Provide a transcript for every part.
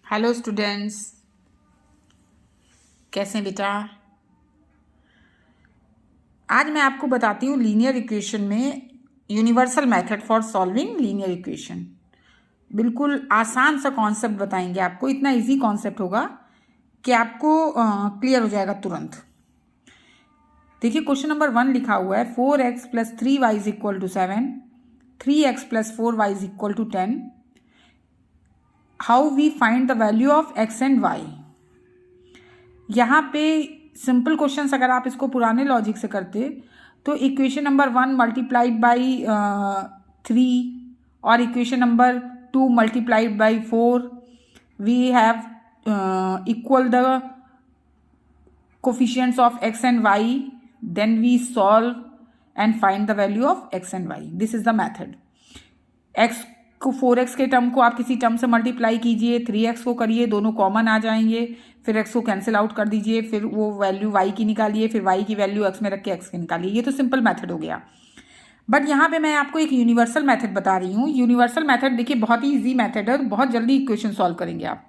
Hello students, कैसे हैं बेटा। आज मैं आपको बताती हूँ लीनियर इक्वेशन में universal method for solving linear equation. बिल्कुल आसान सा कॉन्सेप्ट बताएंगे आपको। इतना इजी कॉन्सेप्ट होगा कि आपको क्लियर हो जाएगा तुरंत। देखिए क्वेश्चन नंबर 1 लिखा हुआ है 4x + 3y = 7, 3x + 4y = 10। How we find the value of x and y। यहाँ पे सिंपल क्वेश्चंस अगर आप इसको पुराने लॉजिक से करते तो इक्वेशन नंबर 1 मल्टीप्लाइड बाई 3 और equation number 2 multiplied by 4 we have equal the coefficients of x and y, then we solve and find the value of x and y। This is the method. x को 4x के term को आप किसी term से multiply कीजिए, 3x को करिए, दोनों कॉमन आ जाएंगे, फिर x को कैंसिल आउट कर दीजिए, फिर वो वैल्यू y की निकालिए, फिर y की वैल्यू x में रख के x की निकालिए। ये तो सिंपल मेथड हो गया। बट यहाँ पे मैं आपको एक यूनिवर्सल मेथड बता रही हूँ। यूनिवर्सल मेथड देखिए बहुत ही ईजी मेथड है, बहुत जल्दी इक्वेशन सॉल्व करेंगे आप।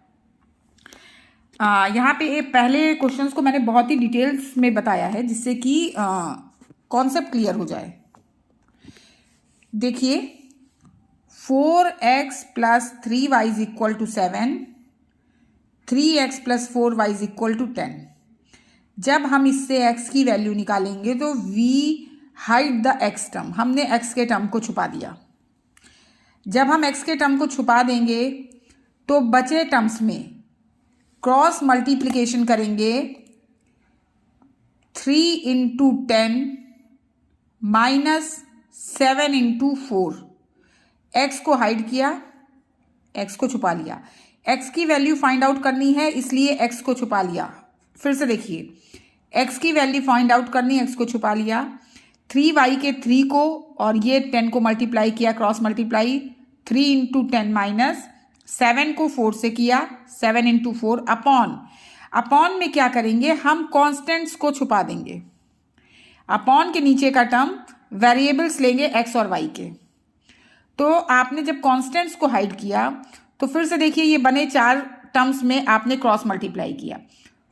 यहाँ पे पहले क्वेश्चंस को मैंने बहुत ही डिटेल्स में बताया है जिससे कि कॉन्सेप्ट क्लियर हो जाए। देखिए 4x + 3y = 7, 3x + 4y = 10। जब हम इससे x की वैल्यू निकालेंगे तो we hide the x term, हमने x के टर्म को छुपा दिया। जब हम x के टर्म को छुपा देंगे तो बचे टर्म्स में क्रॉस मल्टीप्लिकेशन करेंगे। 3 × 10 - 7 × 4। x को हाइड किया, x को छुपा लिया। x की वैल्यू फाइंड आउट करनी है इसलिए x को छुपा लिया। फिर से देखिए x की वैल्यू फाइंड आउट करनी, x को छुपा लिया। 3y के 3 को और ये 10 को मल्टीप्लाई किया, क्रॉस मल्टीप्लाई। 3 × 10 - 7 को 4 से किया, 7 × 4 अपॉन में क्या करेंगे, हम कॉन्स्टेंट्स को छुपा देंगे। अपॉन के नीचे का टर्म वेरिएबल्स लेंगे x और y के। तो आपने जब कॉन्स्टेंट्स को हाइड किया तो फिर से देखिए ये बने 4 टर्म्स में आपने क्रॉस मल्टीप्लाई किया।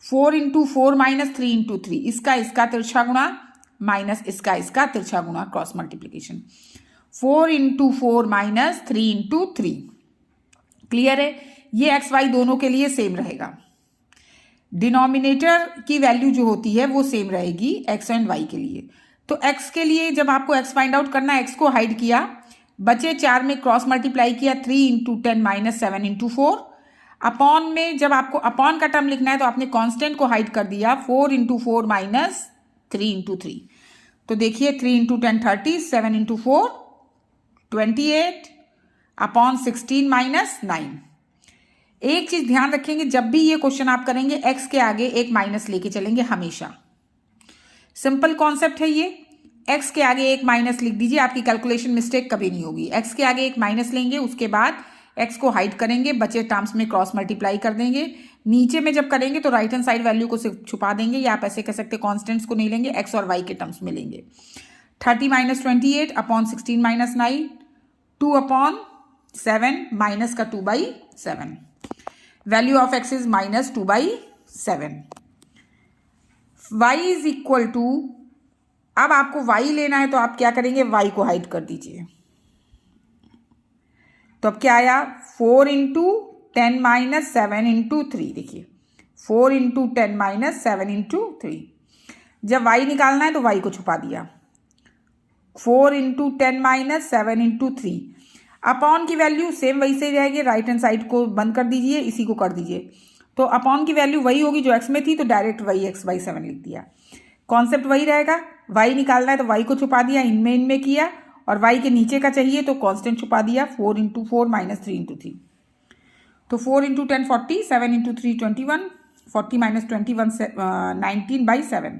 4 × 4 - 3 × 3, इसका तिरछा गुणा माइनस इसका तिरछा गुणा, क्रॉस मल्टीप्लिकेशन। 4 × 4 - 3 × 3। क्लियर है। ये एक्स वाई दोनों के लिए सेम रहेगा। डिनोमिनेटर की वैल्यू जो होती है वो सेम रहेगी एक्स एंड वाई के लिए। तो एक्स के लिए जब आपको एक्स फाइंड आउट करना है, एक्स को हाइड किया, बचे 4 में क्रॉस मल्टीप्लाई किया, 3 × 10 - 7 × 4। अपॉन में जब आपको अपॉन का टर्म लिखना है तो आपने कांस्टेंट को हाइड कर दिया, 4 × 4 - 3 × 3। तो देखिए 3 × 10 30, 7 × 4 28 अपॉन 16 - 9। एक चीज ध्यान रखेंगे, जब भी ये क्वेश्चन आप करेंगे एक्स के आगे एक माइनस लेके चलेंगे हमेशा। सिंपल कॉन्सेप्ट है ये। एक्स के आगे एक माइनस लिख दीजिए, आपकी कैलकुलेशन मिस्टेक कभी नहीं होगी। एक्स के आगे एक माइनस लेंगे, उसके बाद एक्स को हाइड करेंगे, बचे टर्म्स में क्रॉस मल्टीप्लाई कर देंगे। नीचे में जब करेंगे तो राइट हैंड साइड वैल्यू को सिर्फ छुपा देंगे, या आप ऐसे कह सकते कॉन्स्टेंट्स को नहीं लेंगे, एक्स और वाई के टर्म्स में लेंगे। 30 - 28 अपॉन 16 - 9, 2 अपॉन 7 माइनस का 2/7। Value of x is -2/7। y is equal to, अब आपको y लेना है तो आप क्या करेंगे, y को हाइड कर दीजिए। तो अब क्या आया, 4 × 10 - 7 × 3। देखिए 4 × 10 - 7 × 3। जब y निकालना है तो y को छुपा दिया। 4 × 10 - 7 × 3। अपॉन की वैल्यू सेम वही से रहेगी, राइट हैंड साइड को बंद कर दीजिए, इसी को कर दीजिए। तो अपॉन की वैल्यू वही होगी जो x में थी, तो डायरेक्ट वही x/7 लिख दिया। कॉन्सेप्ट वही रहेगा, y निकालना है तो y को छुपा दिया, इनमें किया, और y के नीचे का चाहिए तो कांस्टेंट छुपा दिया। 4 × 4 - 3 × 3। तो 4 × 10 40, 7 × 3 21, 40 - 21 19/7।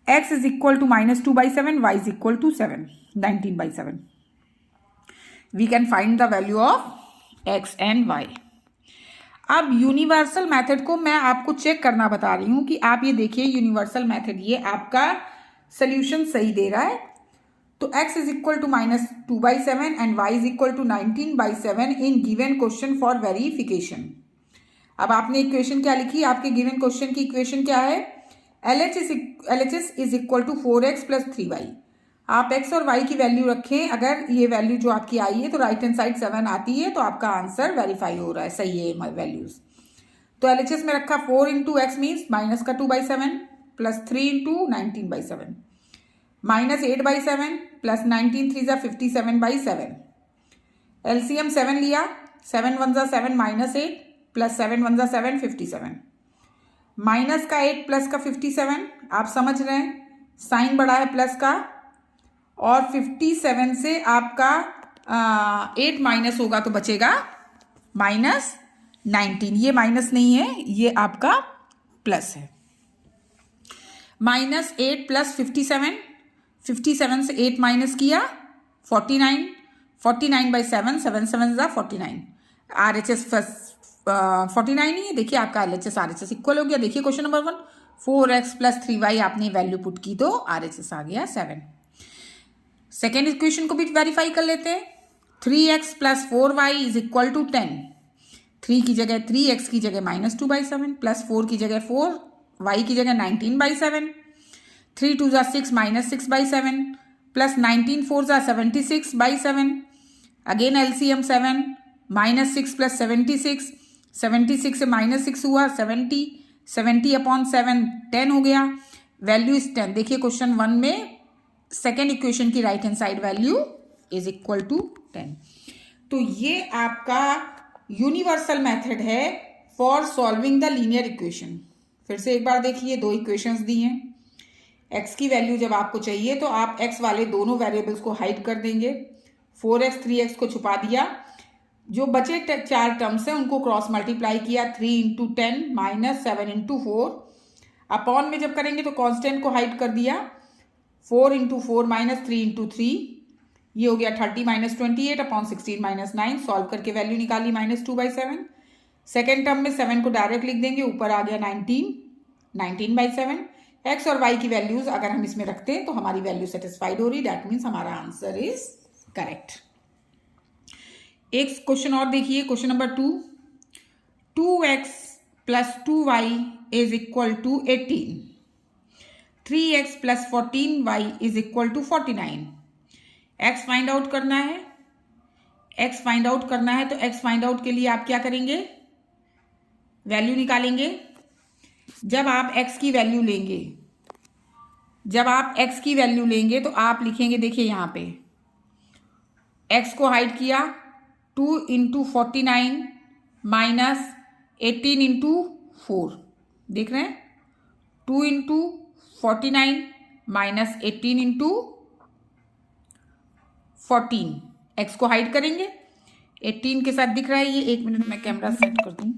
x is equal to -2/7, y is equal to 7, 19/7। We can find the value of x and y। अब यूनिवर्सल मेथड को मैं आपको चेक करना बता रही हूं कि आप ये देखिए यूनिवर्सल मेथड ये आपका सोल्यूशन सही दे रहा है। तो x is equal to -2/7 and y is equal to 19/7 in given question for verification. अब आपने इक्वेशन क्या लिखी, आपके गिवन क्वेश्चन की इक्वेशन क्या है, LHS is equal to 4x plus 3y। आप x और y की वैल्यू रखें, अगर ये वैल्यू जो आपकी आई है तो राइट हैंड साइड 7 आती है, तो आपका आंसर वेरीफाई हो रहा है, सही है वैल्यूज। तो LHS में रखा 4 इंटू एक्स मीन्स माइनस का 2/7 प्लस 3 इंटू 19/7 माइनस 8/7 प्लस 19 3 ज़ा 57/7। LCM 7 लिया, 7 1 ज़ा 7 माइनस 8 प्लस 7 1 ज़ा 7 57 माइनस का 8 प्लस का 57। आप समझ रहे हैं साइन बड़ा है प्लस का, और 57 से आपका 8 माइनस होगा तो बचेगा -19। ये माइनस नहीं है, ये आपका प्लस है। -8 प्लस 57, 57 से 8 माइनस किया 49, 49/7, 7 7 ज़ा 49। RHS 49 ही है, देखिए आपका LHS RHS इक्वल हो गया। देखिए question number 1, 4x plus 3y आपने वैल्यू पुट की तो RHS आ गया 7। सेकेंड इक्वेशन को भी वेरीफाई कर लेते हैं। 3x plus 4y is equal to 10। 3 की जगह 3, x की जगह -2/7 प्लस 4 की जगह 4, y की जगह 19/7, 3 2 ज़ा 6 -6/7 प्लस 19 4 ज़ा 76/7। अगेन LCM 7, -6 प्लस 76, 76 से -6 हुआ 70, 70/7 10 हो गया, वैल्यू इज 10। देखिए क्वेश्चन 1 में सेकेंड इक्वेशन की right hand side value is equal to 10। तो ये आपका यूनिवर्सल मेथड है for solving the linear equation. फिर से एक बार देखिए, दो इक्वेशंस दी हैं। x की वैल्यू जब आपको चाहिए तो आप x वाले दोनों वेरिएबल्स को हाइड कर देंगे, 4x 3x को छुपा दिया, जो बचे 4 टर्म्स हैं उनको क्रॉस मल्टीप्लाई किया, 3 इंटू 10 माइनस 7 इंटू 4। अपॉन में जब करेंगे तो कांस्टेंट को हाइड कर दिया, 4 इंटू 4 माइनस 3 इंटू 3, ये हो गया 30 माइनस 28/16 माइनस 9। सॉल्व करके वैल्यू निकाली -2/7। सेकेंड टर्म में 7 को डायरेक्ट लिख देंगे, ऊपर आ गया 19, 19/7। एक्स और वाई की वैल्यूज अगर हम इसमें रखते हैं तो हमारी वैल्यू सेटिस्फाइड हो रही, दैट मीन्स हमारा आंसर इज करेक्ट। एक क्वेश्चन और देखिए, question number 2, 2x plus 2y is equal to 18, 3x plus 14y is equal to 49। x find out करना है, x फाइंड आउट करना है, तो x फाइंड आउट के लिए आप क्या करेंगे, वैल्यू निकालेंगे। जब आप x की वैल्यू लेंगे, जब आप x की वैल्यू लेंगे तो आप लिखेंगे, देखिए यहाँ पे x को हाइड किया, 2 इंटू 49 माइनस 18 इंटू 4, देख रहे हैं, 2 इंटू 49 माइनस 18 इंटू 14। एक्स को हाइड करेंगे, 18 के साथ दिख रहा है ये, 1 मिनट में कैमरा सेट कर दूं।